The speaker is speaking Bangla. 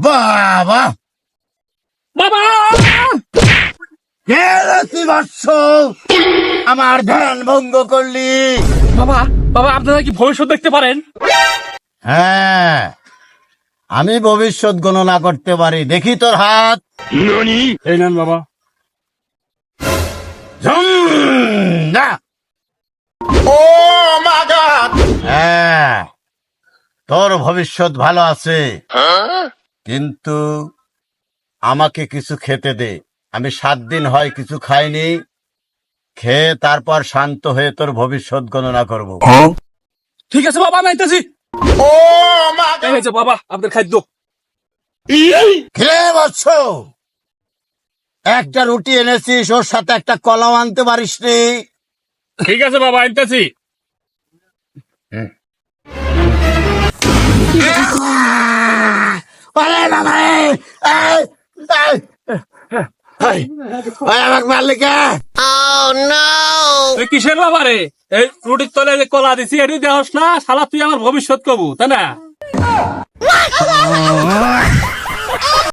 বাবা বাবা গেছি বৎস, আমার ধ্যান ভঙ্গ করলি। বাবা বাবা আপনারা কি ভবিষ্যৎ দেখতে পারেন? হ্যাঁ, আমি ভবিষ্যৎ গণনা করতে পারি। দেখি তোর হাত। এই নেন বাবা। না, ও মা গড! হ্যাঁ, তোর ভবিষ্যৎ ভালো আছে, কিন্তু আমাকে কিছু খেতে দে। আমি 7 দিন হয় কিছু খাইনি। খেয়ে তারপর শান্ত হয়ে তোর ভবিষ্যৎ গণনা করব। ঠিক আছে বাবা, আমি আইতাছি। ও মা এই হয়েছে বাবা আপনার খাদ্য। খেয়ে বৎস, একটা রুটি এনেছিস, ওর সাথে একটা কলাও আনতে পারিস নি। ঠিক আছে বাবা, আইতাছি। আরে বাবা রে! এই, এই, এই, ওই আমাকে মারলি কে? তুই কিসের বাবা রে? এই রুটির তলে যে কলা দিছি এটি দেহস না, শালা তুই আমার ভবিষ্যৎ কবু, তাই না?